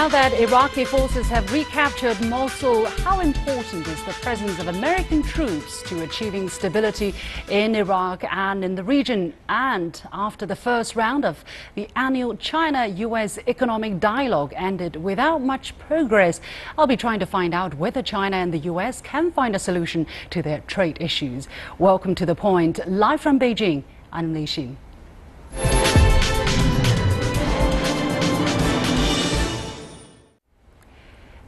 Now that Iraqi forces have recaptured Mosul, how important is the presence of American troops to achieving stability in Iraq and in the region? And after the first round of the annual China-US economic dialogue ended without much progress, I'll be trying to find out whether China and the US can find a solution to their trade issues. Welcome to The Point. Live from Beijing, I'm Li Xin.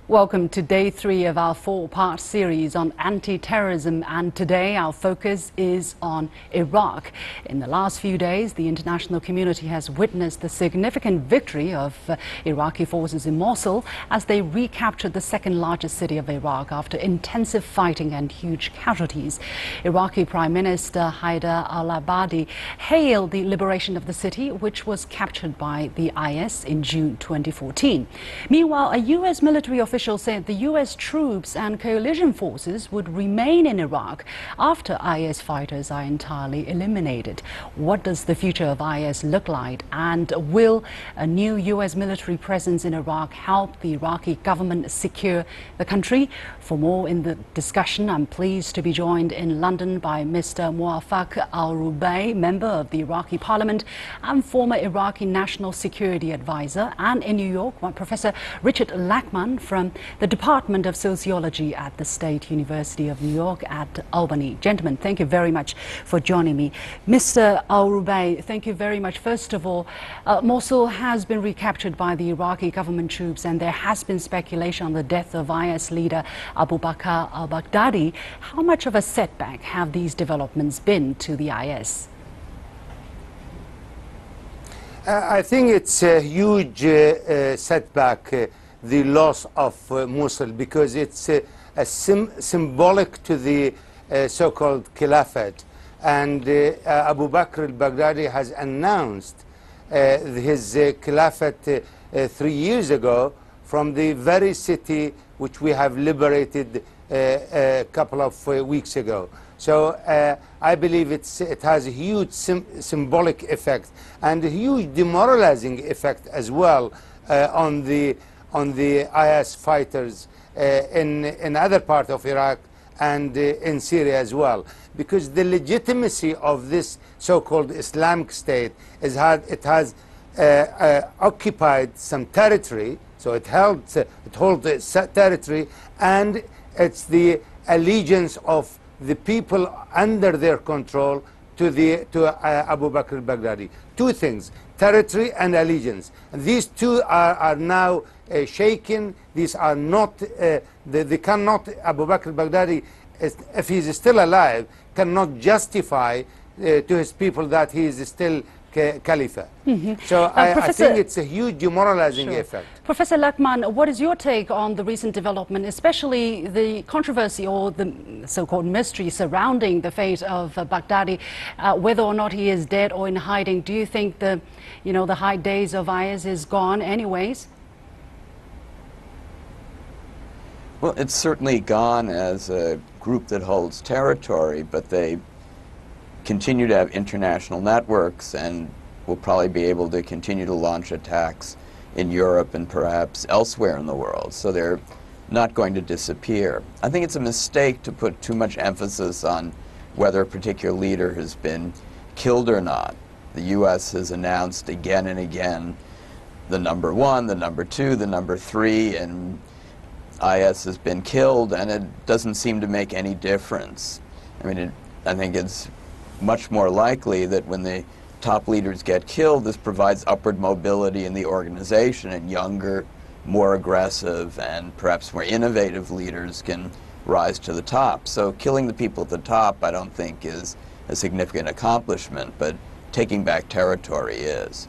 Welcome to day 3 of our 4-part series on anti-terrorism, and today our focus is on Iraq. In the last few days, the international community has witnessed the significant victory of Iraqi forces in Mosul as they recaptured the second largest city of Iraq after intensive fighting and huge casualties. Iraqi Prime Minister Haider al-Abadi hailed the liberation of the city, which was captured by the IS in June 2014. Meanwhile, a US military official said the US troops and coalition forces would remain in Iraq after IS fighters are entirely eliminated. What does the future of IS look like? And will a new US military presence in Iraq help the Iraqi government secure the country? For more in the discussion, I'm pleased to be joined in London by Mr. Muaffaq al-Rubai, member of the Iraqi Parliament and former Iraqi National Security Advisor, and in New York, Professor Richard Lackman from the Department of Sociology at the State University of New York at Albany. Gentlemen, thank you very much for joining me. Mr. al-Rubai, thank you very much. First of all, Mosul has been recaptured by the Iraqi government troops, and there has been speculation on the death of IS leader Abu Bakr al-Baghdadi. How much of a setback have these developments been to the IS? I think it's a huge setback, the loss of Mosul, because it's symbolic to the so-called Caliphate. And Abu Bakr al-Baghdadi has announced his Caliphate 3 years ago from the very city which we have liberated a couple of weeks ago. So I believe it has a huge symbolic effect and a huge demoralizing effect as well on the IS fighters in other parts of Iraq and in Syria as well, because the legitimacy of this so-called Islamic State is it has occupied some territory, so it holds territory, and it's the allegiance of the people under their control to Abu Bakr al-Baghdadi. Two things: territory and allegiance. And these two are now shaken. These are not, they cannot, Abu Bakr al-Baghdadi, if he is still alive, cannot justify to his people that he is still Khalifa. So I think it's a huge demoralizing effect. Professor Lackman, what is your take on the recent development, especially the controversy or the so-called mystery surrounding the fate of Baghdadi, whether or not he is dead or in hiding? Do you think the high days of IS is gone anyways? Well, it's certainly gone as a group that holds territory, but they continue to have international networks and will probably be able to continue to launch attacks in Europe and perhaps elsewhere in the world. So they're not going to disappear. I think it's a mistake to put too much emphasis on whether a particular leader has been killed or not. The US has announced again and again the number 1, the number 2, the number 3, and IS has been killed, and it doesn't seem to make any difference. I mean, I think it's much more likely that when the top leaders get killed, this provides upward mobility in the organization, and younger, more aggressive, and perhaps more innovative leaders can rise to the top. So killing the people at the top, I don't think, is a significant accomplishment, but taking back territory is.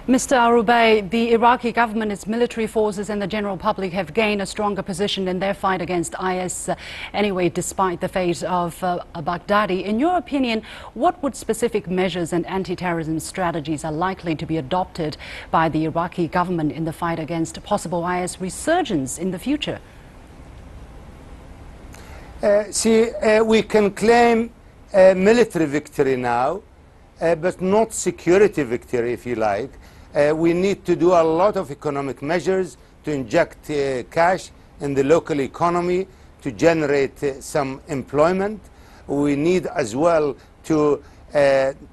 Mr. al-Rubai, the Iraqi government, its military forces and the general public have gained a stronger position in their fight against IS anyway, despite the fate of Baghdadi. In your opinion, what would specific measures and anti-terrorism strategies are likely to be adopted by the Iraqi government in the fight against possible IS resurgence in the future? We can claim a military victory now, but not security victory, if you like. We need to do a lot of economic measures to inject cash in the local economy to generate some employment. We need as well to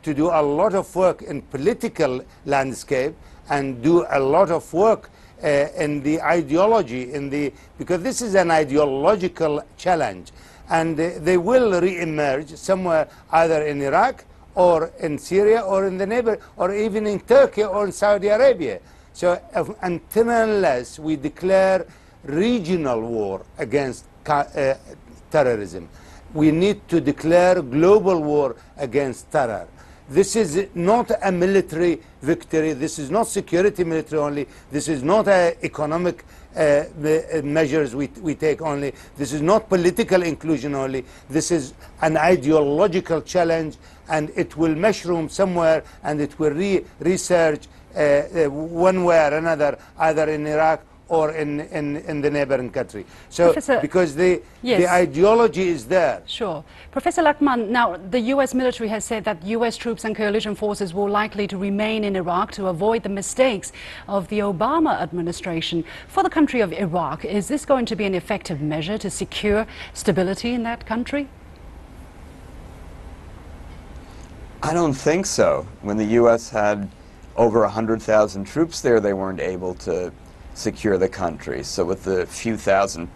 do a lot of work in political landscape and do a lot of work in the ideology, because this is an ideological challenge, and they will re-emerge somewhere either in Iraq or in Syria or in the neighbor, or even in Turkey or in Saudi Arabia. So until and unless we declare regional war against terrorism, we need to declare global war against terror. This is not a military victory. This is not security military only. This is not economic measures we take only. This is not political inclusion only. This is an ideological challenge, and it will mushroom somewhere, and it will resurge one way or another, either in Iraq or in the neighboring country. So, Professor, because the ideology is there. Sure. Professor Lachman, now the US military has said that US troops and coalition forces will likely to remain in Iraq to avoid the mistakes of the Obama administration. For the country of Iraq, is this going to be an effective measure to secure stability in that country? I don't think so. When the US had over 100,000 troops there, they weren't able to secure the country. So with the few thousand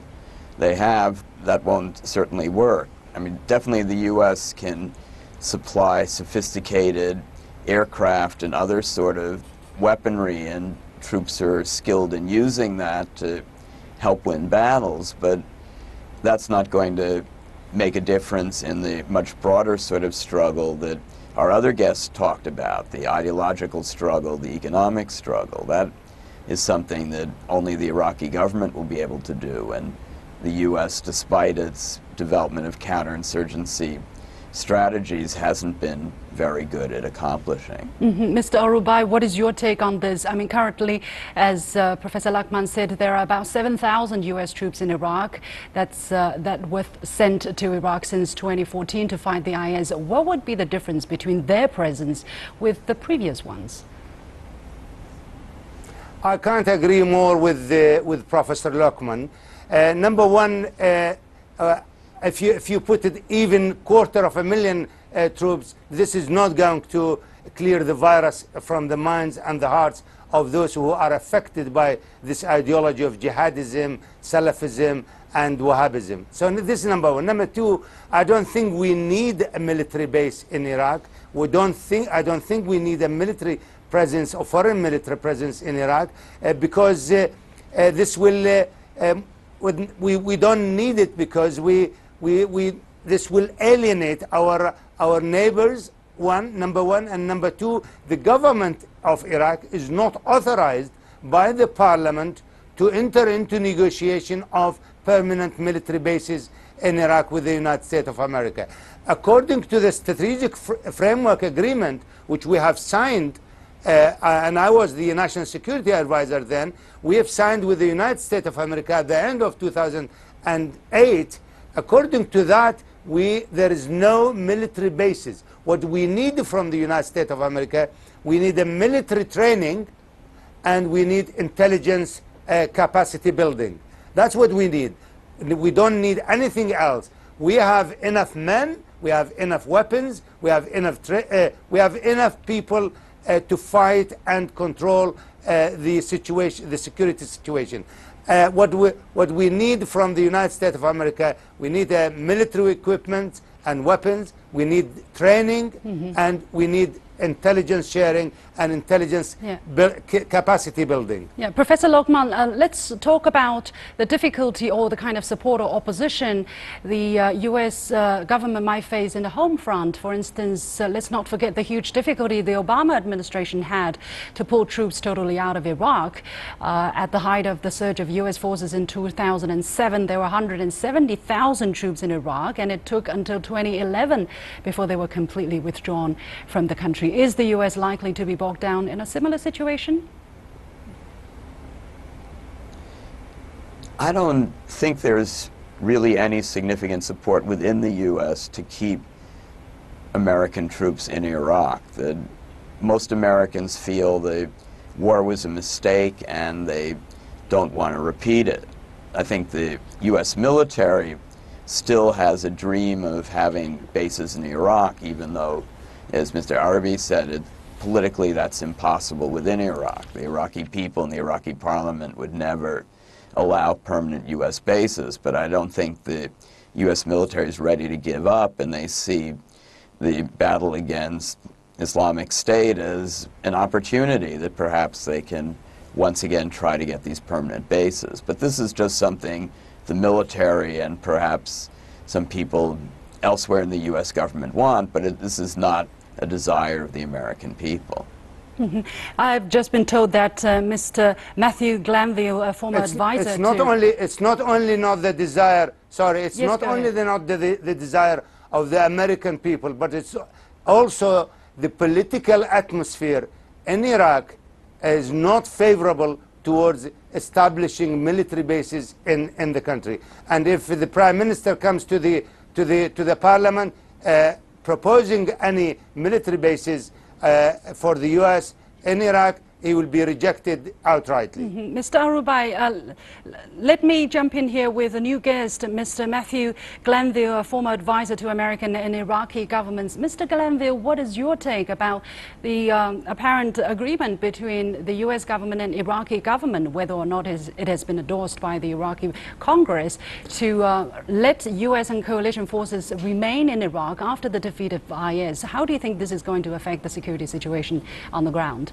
they have, that won't certainly work. I mean, definitely the US can supply sophisticated aircraft and other sort of weaponry, and troops are skilled in using that to help win battles, but that's not going to make a difference in the much broader sort of struggle that our other guests talked about, the ideological struggle, the economic struggle. That is something that only the Iraqi government will be able to do, and the US, despite its development of counterinsurgency strategies, hasn't been very good at accomplishing. Mr. Arubai, what is your take on this? I mean, currently, as Professor Lachman said, there are about 7,000 US troops in Iraq that were sent to Iraq since 2014 to fight the IS. What would be the difference between their presence with the previous ones? I can't agree more with Professor Lachman. Number one, if you put it even 250,000 troops, this is not going to clear the virus from the minds and the hearts of those who are affected by this ideology of jihadism, Salafism, and Wahhabism. So this is number one. Number two, I don't think we need a military base in Iraq. I don't think we need a military presence or foreign military presence in Iraq, because this will we don't need it, because this will alienate our neighbors, number one, and number two, the government of Iraq is not authorized by the parliament to enter into negotiation of permanent military bases in Iraq with the United States of America. According to the strategic framework agreement, which we have signed, and I was the national security advisor then, we have signed with the United States of America at the end of 2008. According to that, there is no military bases. What we need from the United States of America, we need a military training, and we need intelligence capacity building. That's what we need. We don't need anything else. We have enough men, we have enough weapons, we have enough people to fight and control the security situation. What we need from the United States of America, we need military equipment and weapons, we need training, and we need intelligence sharing and intelligence capacity building. Yeah, Professor Lachman, let's talk about the difficulty or the kind of support or opposition the US government might face in the home front. For instance, let's not forget the huge difficulty the Obama administration had to pull troops totally out of Iraq. At the height of the surge of US forces in 2007, there were 170,000 troops in Iraq, and it took until 2011 before they were completely withdrawn from the country. Is the US likely to be bogged down in a similar situation? I don't think there's really any significant support within the US to keep American troops in Iraq. Most Americans feel the war was a mistake, and they don't want to repeat it. I think the U.S. military still has a dream of having bases in Iraq, even though, as Mr. Arabi said, politically that's impossible within Iraq. The Iraqi people and the Iraqi parliament would never allow permanent U.S. bases, but I don't think the U.S. military is ready to give up, and they see the battle against Islamic State as an opportunity that perhaps they can once again try to get these permanent bases. But this is just something the military and perhaps some people elsewhere in the U.S. government want, but this is not a desire of the American people. Mm-hmm. I've just been told that Mr. Matthew Glanville, a former advisor it's not only not the desire, sorry, it's not only the desire of the American people, but it's also the political atmosphere in Iraq is not favorable towards establishing military bases in the country. And if the Prime Minister comes to the Parliament proposing any military bases for the U.S. in Iraq, he will be rejected outrightly. Mm-hmm. Mr. Arubai, let me jump in here with a new guest, Mr. Matthew Glanville, a former advisor to American and Iraqi governments. Mr. Glanville, what is your take about the apparent agreement between the U.S. government and Iraqi government, whether or not it has been endorsed by the Iraqi Congress, to let U.S. and coalition forces remain in Iraq after the defeat of IS? How do you think this is going to affect the security situation on the ground?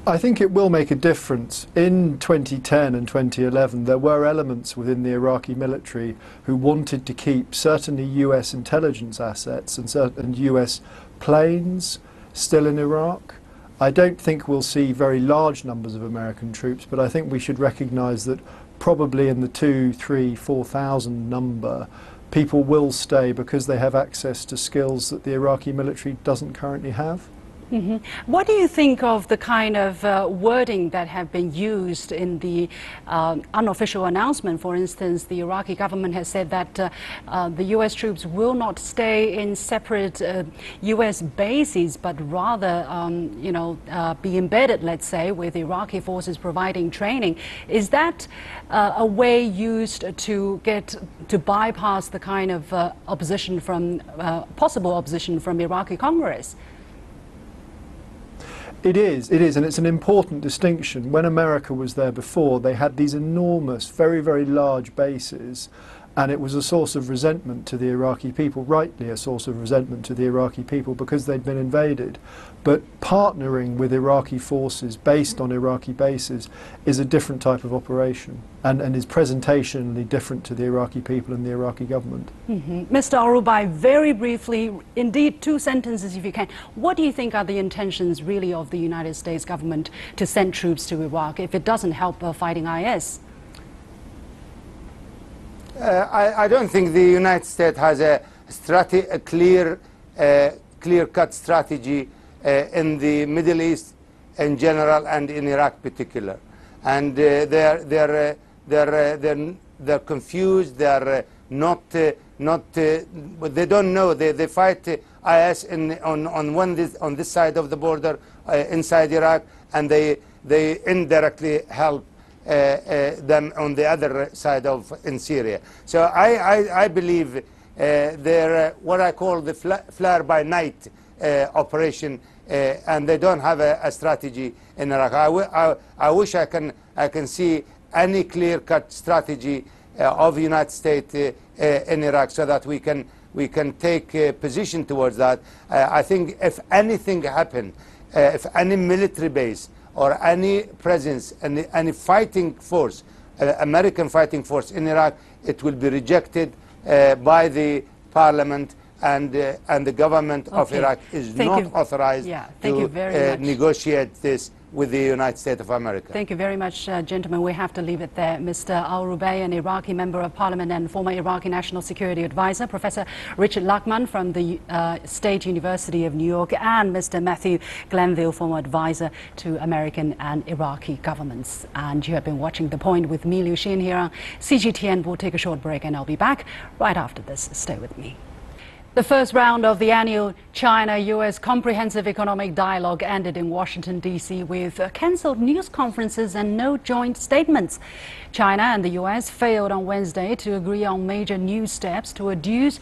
I think it will make a difference. In 2010 and 2011, there were elements within the Iraqi military who wanted to keep certainly US intelligence assets and US planes still in Iraq. I don't think we'll see very large numbers of American troops, but I think we should recognize that probably in the 2,000, 3,000, 4,000 number, people will stay because they have access to skills that the Iraqi military doesn't currently have. Mm-hmm. What do you think of the kind of wording that have been used in the unofficial announcement? For instance, the Iraqi government has said that the U.S. troops will not stay in separate U.S. bases, but rather, be embedded, let's say, with Iraqi forces providing training. Is that a way used to bypass the kind of opposition from possible opposition from Iraqi Congress? It is, and it's an important distinction. When America was there before, they had these enormous, very, very large bases, and it was a source of resentment to the Iraqi people, rightly a source of resentment to the Iraqi people because they'd been invaded. But partnering with Iraqi forces based on Iraqi bases is a different type of operation and is presentationally different to the Iraqi people and the Iraqi government. Mm-hmm. Mr. Arubai, very briefly, indeed 2 sentences if you can, what do you think are the intentions really of the United States government to send troops to Iraq if it doesn't help fighting IS? I don't think the United States has a clear-cut strategy in the Middle East in general and in Iraq particular, and they're confused. They're not. They don't know. They fight IS on this side of the border inside Iraq, and they indirectly help them on the other side in Syria. So I believe they're what I call the flare-by-night operation, and they don't have a strategy in Iraq. I wish I can see any clear-cut strategy of the United States in Iraq so that we can take a position towards that. I think if anything happened, if any military base or any presence, any fighting force, American fighting force in Iraq, it will be rejected by the parliament, and the government of Iraq is not authorized to negotiate this with the United States of America. Thank you very much, gentlemen. We have to leave it there. Mr. Al-Rubai, an Iraqi member of parliament and former Iraqi national security advisor, Professor Richard Lachman from the State University of New York, and Mr. Matthew Glanville, former advisor to American and Iraqi governments. And you have been watching The Point with me, Liu Xin, here on CGTN. We'll take a short break and I'll be back right after this. Stay with me. The first round of the annual China-US Comprehensive Economic Dialogue ended in Washington, D.C. with cancelled news conferences and no joint statements. China and the U.S. failed on Wednesday to agree on major new steps to reduce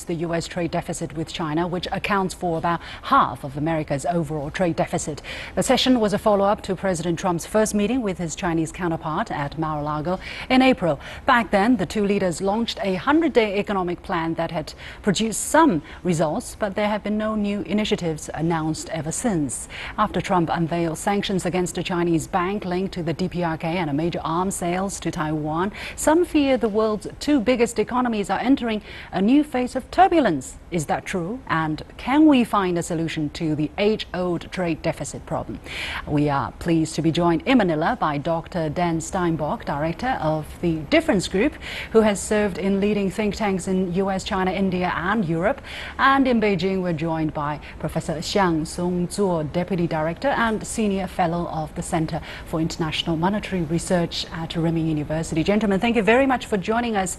the U.S. trade deficit with China, which accounts for about half of America's overall trade deficit. The session was a follow-up to President Trump's first meeting with his Chinese counterpart at Mar-a-Lago in April. Back then, the two leaders launched a 100-day economic plan that had produced some results, but there have been no new initiatives announced ever since. After Trump unveiled sanctions against a Chinese bank linked to the DPRK and a major arms sales to Taiwan, some fear the world's two biggest economies are entering a new phase of turbulence. Is that true? And can we find a solution to the age-old trade deficit problem? We are pleased to be joined in Manila by Dr. Dan Steinbock, director of the Difference Group, who has served in leading think tanks in US, China, India and Europe. And in Beijing, we're joined by Professor Xiang Songzuo, Deputy Director and Senior Fellow of the Center for International Monetary Research at Renmin University. Gentlemen, thank you very much for joining us.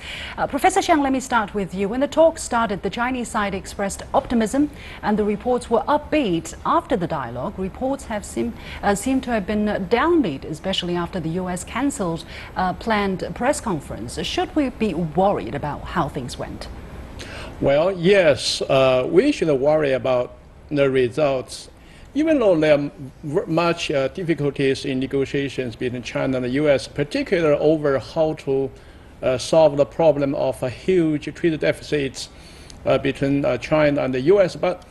Professor Xiang, let me start with you. When the talk started, the Chinese side expressed optimism and the reports were upbeat. After the dialogue, reports have seem to have been downbeat, especially after the US cancelled planned press conference. Should we be worried about how things went? Well, yes, we should worry about the results. Even though there are much difficulties in negotiations between China and the US, particularly over how to solve the problem of a huge trade deficits between China and the US. But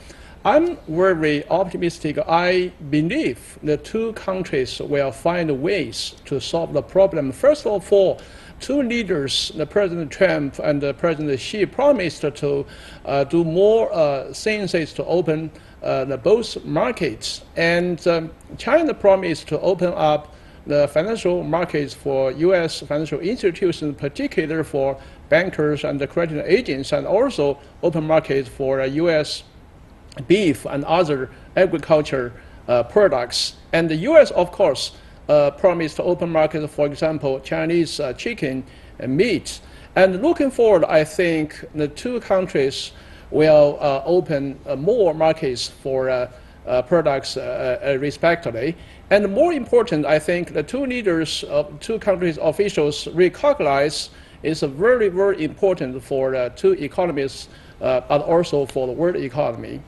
I'm very optimistic. I believe the two countries will find ways to solve the problem. First of all, two leaders, the President Trump and the President Xi, promised to do more things to open both markets. And China promised to open up the financial markets for US financial institutions, particularly for bankers and the credit agents, and also open markets for US beef and other agriculture products. And the US, of course, promised to open markets, for example, Chinese chicken and meat. And looking forward, I think the two countries will open more markets for products respectively. And more important, I think the two leaders of two countries' officials recognize is very, very important for two economies, but also for the world economy.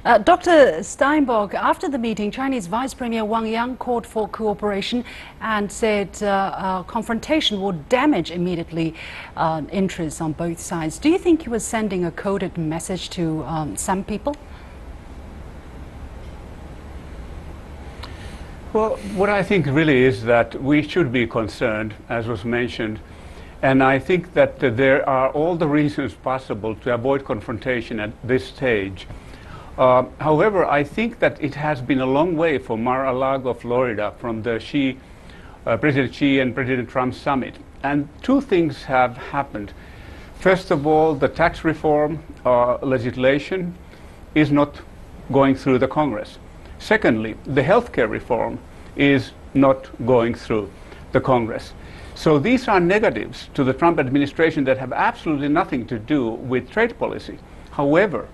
Dr. Steinbock, after the meeting, Chinese Vice Premier Wang Yang called for cooperation and said confrontation will damage immediately interests on both sides. Do you think he was sending a coded message to some people? Well, what I think really is that we should be concerned, as was mentioned, and I think that there are all the reasons possible to avoid confrontation at this stage. However, I think that it has been a long way for Mar-a-Lago, Florida, from the President Xi and President Trump summit. And two things have happened. First of all, the tax reform legislation is not going through the Congress. Secondly, the healthcare reform is not going through the Congress. So these are negatives to the Trump administration that have absolutely nothing to do with trade policy. However,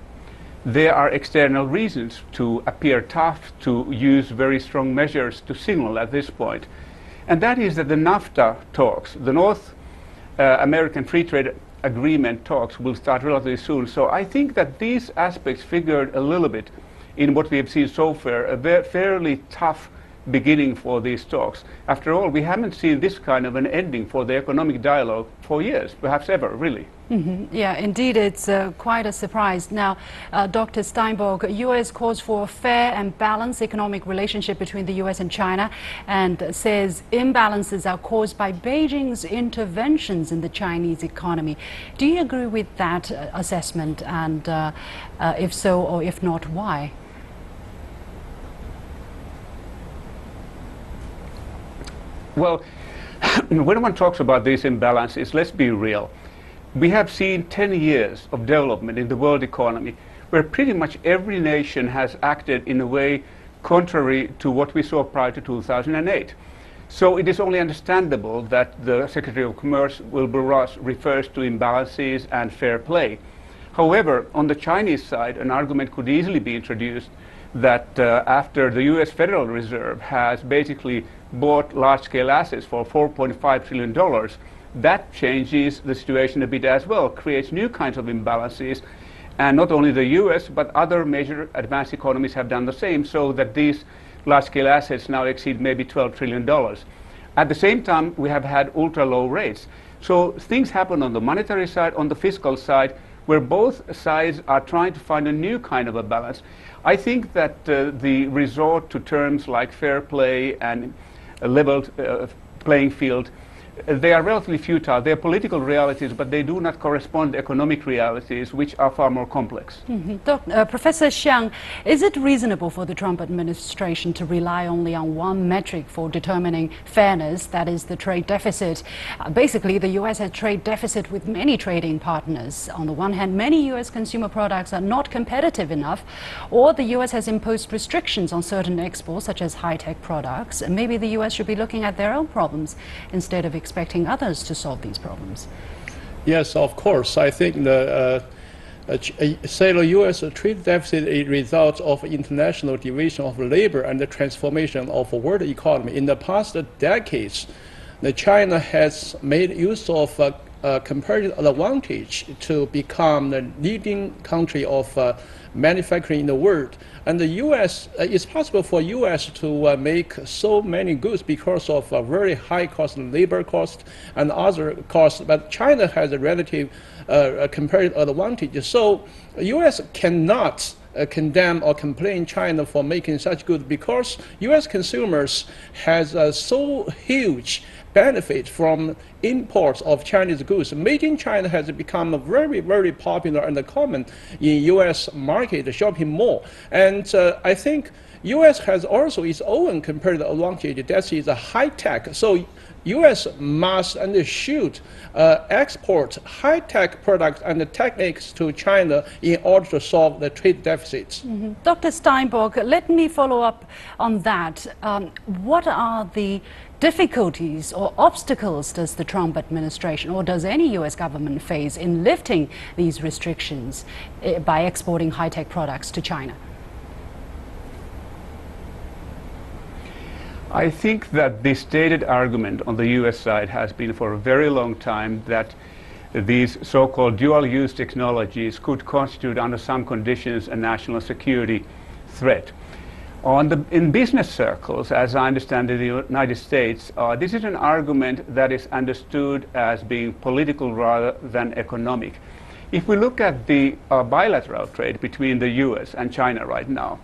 there are external reasons to appear tough, to use very strong measures to signal at this point. And that is that the NAFTA talks, the North American Free Trade Agreement talks, will start relatively soon. So I think that these aspects figured a little bit in what we have seen so far, a fairly tough beginning for these talks. After all, we haven't seen this kind of an ending for the economic dialogue for years, perhaps ever, really. Yeah, indeed, it's quite a surprise. Now, Dr. Steinbock, U.S. calls for a fair and balanced economic relationship between the U.S. and China and says imbalances are caused by Beijing's interventions in the Chinese economy. Do you agree with that assessment? And if so, or if not, why? Well, when one talks about these imbalances, let's be real. We have seen 10 years of development in the world economy where pretty much every nation has acted in a way contrary to what we saw prior to 2008. So it is only understandable that the Secretary of Commerce, Wilbur Ross, refers to imbalances and fair play. However, on the Chinese side, an argument could easily be introduced that after the US Federal Reserve has basically bought large-scale assets for $4.5 trillion, that changes the situation a bit as well, creates new kinds of imbalances. And not only the US, but other major advanced economies have done the same, so that these large-scale assets now exceed maybe $12 trillion. At the same time, we have had ultra-low rates. So things happen on the monetary side, on the fiscal side, where both sides are trying to find a new kind of a balance. I think that the resort to terms like fair play and a leveled playing field, they are relatively futile. They are political realities, but they do not correspond to economic realities, which are far more complex. Professor Xiang, is it reasonable for the Trump administration to rely only on one metric for determining fairness, that is the trade deficit? Basically, the U.S. has trade deficit with many trading partners. On the one hand, many U.S. consumer products are not competitive enough, or the U.S. has imposed restrictions on certain exports, such as high-tech products. And maybe the U.S. should be looking at their own problems instead of expecting others to solve these problems. Yes, of course. I think the U.S. trade deficit is a result of international division of labor and the transformation of the world economy. In the past decades, China has made use of comparative advantage to become the leading country of manufacturing in the world. And the U.S., it's possible for U.S. to make so many goods because of a very high cost labor cost and other costs, but China has a relative comparative advantage. So U.S. cannot condemn or complain China for making such goods because U.S. consumers has so huge benefit from imports of Chinese goods. Made in China has become very, very popular and common in U.S. market shopping mall. And I think U.S. has also its own comparative advantage. That is a high tech. So U.S. must and should export high-tech products and techniques to China in order to solve the trade deficits. Dr. Steinborg, let me follow up on that. What are the difficulties or obstacles does the Trump administration or does any U.S. government face in lifting these restrictions by exporting high-tech products to China? I think that the stated argument on the US side has been for a very long time that these so-called dual-use technologies could constitute under some conditions a national security threat. In business circles, as I understand in the United States, this is an argument that is understood as being political rather than economic. If we look at the bilateral trade between the US and China right now,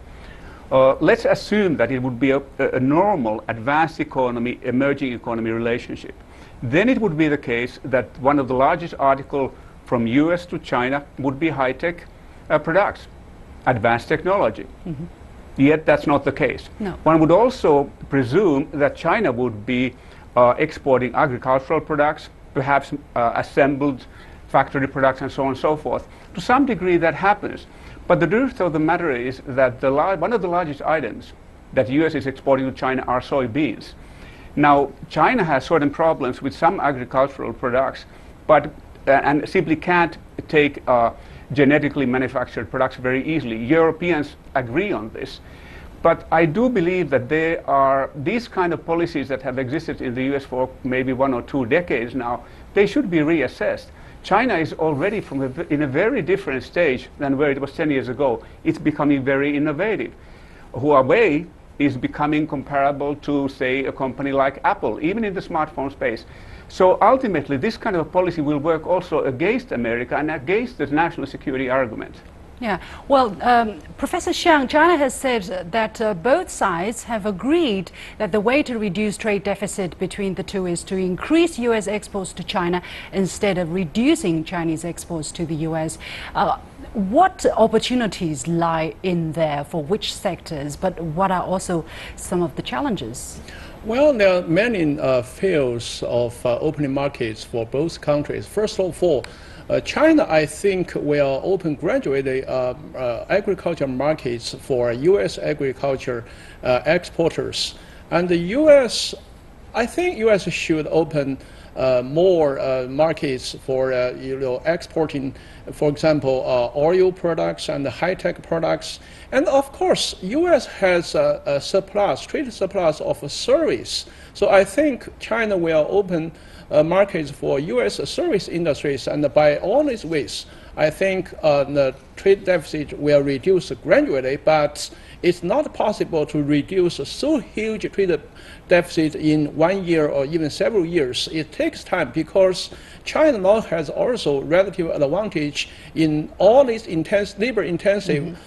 let's assume that it would be a normal advanced economy, emerging economy relationship. Then it would be the case that one of the largest articles from US to China would be high-tech products, advanced technology. Yet that's not the case. No. One would also presume that China would be exporting agricultural products, perhaps assembled factory products and so on and so forth. To some degree that happens. But the truth of the matter is that one of the largest items that the US is exporting to China are soybeans. Now, China has certain problems with some agricultural products, but and simply can't take genetically manufactured products very easily. Europeans agree on this. But I do believe that there are these kind of policies that have existed in the US for maybe 1 or 2 decades now, they should be reassessed. China is already in a very different stage than where it was 10 years ago. It's becoming very innovative. Huawei is becoming comparable to, say, a company like Apple, even in the smartphone space. So ultimately, this kind of a policy will work also against America and against the national security argument. Yeah, well, Professor Xiang, China has said that both sides have agreed that the way to reduce trade deficit between the two is to increase U.S. exports to China instead of reducing Chinese exports to the U.S. What opportunities lie in there for which sectors, but what are also some of the challenges? Well, there are many fields of opening markets for both countries. First of all, China, I think, will open gradually agriculture markets for U.S. agriculture exporters. And the U.S. I think U.S. should open more markets for exporting, for example, oil products and high-tech products. And of course, U.S. has a surplus, trade surplus of service. So I think China will open markets for U.S. service industries, and by all these ways, I think the trade deficit will reduce gradually, but it's not possible to reduce so huge trade deficit in 1 year or even several years. It takes time because China now has also relative advantage in all this labor-intensive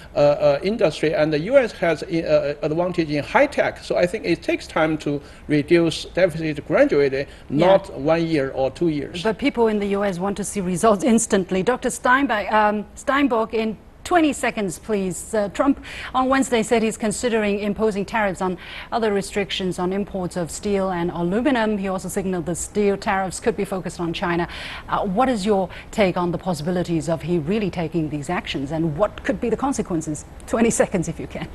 industry, and the U.S. has advantage in high-tech. So I think it takes time to reduce deficit gradually, not 1 year or 2 years. But people in the U.S. want to see results instantly. Dr. Steinberg, in 20 seconds, please. Trump on Wednesday said he's considering imposing tariffs on other restrictions on imports of steel and aluminum. He also signaled the steel tariffs could be focused on China. What is your take on the possibilities of he really taking these actions, and what could be the consequences? 20 seconds if you can.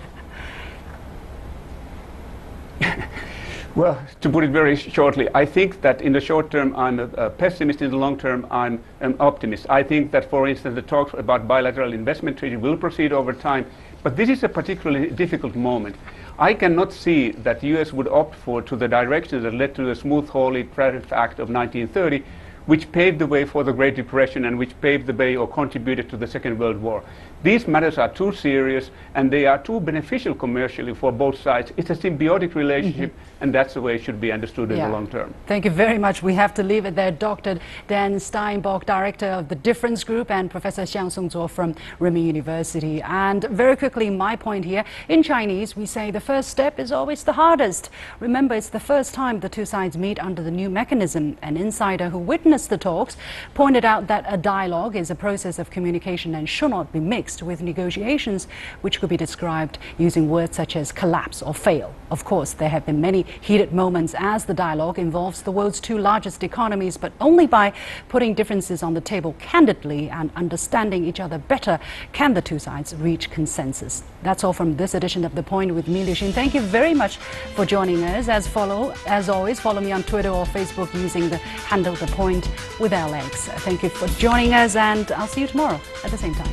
Well, to put it very shortly, I think that in the short term I'm a pessimist, in the long term I'm an optimist. I think that, for instance, the talks about bilateral investment treaty will proceed over time, but this is a particularly difficult moment. I cannot see that the US would opt to the direction that led to the Smooth-Hawley Tariff Act of 1930, which paved the way for the Great Depression and which paved the way or contributed to the Second World War. These matters are too serious and they are too beneficial commercially for both sides. It's a symbiotic relationship, and that's the way it should be understood in the long term. Thank you very much. We have to leave it there. Dr. Dan Steinberg, Director of the Difference Group, and Professor Xiang Songzuo from Renmin University. And very quickly, my point here, in Chinese, we say the first step is always the hardest. Remember, it's the first time the two sides meet under the new mechanism. An insider who witnessed the talks pointed out that a dialogue is a process of communication and should not be mixed with negotiations, which could be described using words such as collapse or fail. Of course, there have been many heated moments as the dialogue involves the world's two largest economies, but only by putting differences on the table candidly and understanding each other better can the two sides reach consensus. That's all from this edition of The Point with me, Liu Xin. Thank you very much for joining us. As always, follow me on Twitter or Facebook using the handle The Point with LX. Thank you for joining us, and I'll see you tomorrow at the same time.